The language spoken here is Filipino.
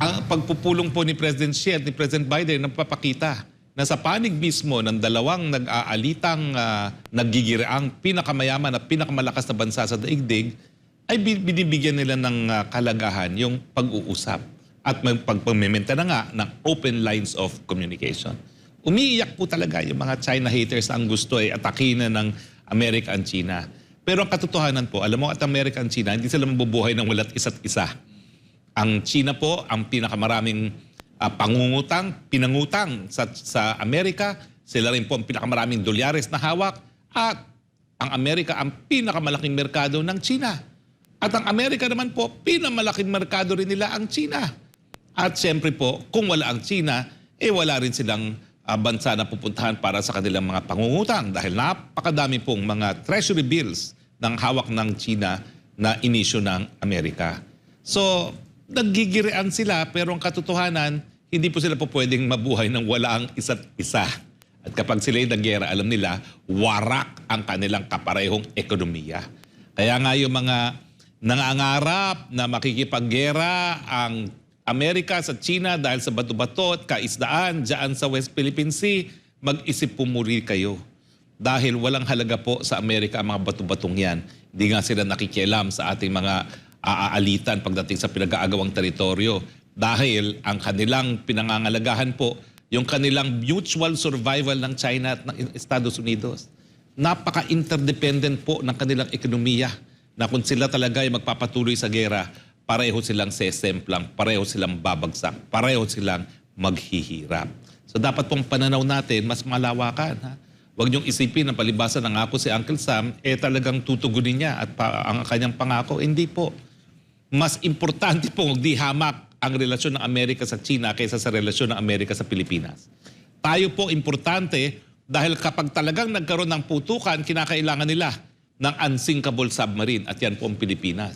Ang pagpupulong po ni President Xi at ni President Biden nagpapakita na sa panig mismo ng dalawang nag-aalitang nagigiraang pinakamayaman at pinakamalakas na bansa sa daigdig ay binibigyan nila ng kalagahan yung pag-uusap at pagpamimenta na nga ng open lines of communication. Umiiyak po talaga yung mga China haters na ang gusto ay atakin na ng Amerika at China. Pero ang katotohanan po, alam mo at Amerika at China, hindi sila mabubuhay ng walat isa't isa. Ang China po ang pinakamaraming pinangutang sa Amerika. Sila rin po ang pinakamaraming dolyares na hawak. At ang Amerika ang pinakamalaking merkado ng China. At ang Amerika naman po, pinamalaking merkado rin nila ang China. At siyempre po, kung wala ang China, wala rin silang bansa na pupuntahan para sa kanilang mga pangungutang. Dahil napakadami pong mga treasury bills ng hawak ng China na inisyo ng Amerika. So, naggigirian sila pero ang katotohanan, hindi po sila po pwedeng mabuhay ng wala ang isa't isa. At kapag sila yung nagyera, alam nila, warak ang kanilang kaparehong ekonomiya. Kaya nga yung mga nangangarap na makikipaggera ang Amerika sa China dahil sa bato-bato at kaisdaan dyan sa West Philippine Sea, mag-isip po muli kayo. Dahil walang halaga po sa Amerika ang mga bato-batong yan. Hindi nga sila nakikialam sa ating mga aalitan pagdating sa pinag-aagawang teritoryo. Dahil ang kanilang pinangangalagahan po, yung kanilang mutual survival ng China at ng Estados Unidos. Napaka-interdependent po ng kanilang ekonomiya na kung sila talaga ay magpapatuloy sa gera, pareho silang sesemplang, pareho silang babagsak, pareho silang maghihirap. So dapat pong pananaw natin mas malawakan. Ha? Huwag niyong isipin ang palibasan ng ako si Uncle Sam, talagang tutugunin niya at ang kanyang pangako. Hindi po. Mas importante pong di hamak ang relasyon ng Amerika sa China kaysa sa relasyon ng Amerika sa Pilipinas. Tayo po importante dahil kapag talagang nagkaroon ng putukan, kinakailangan nila ng unsinkable submarine at yan po ang Pilipinas.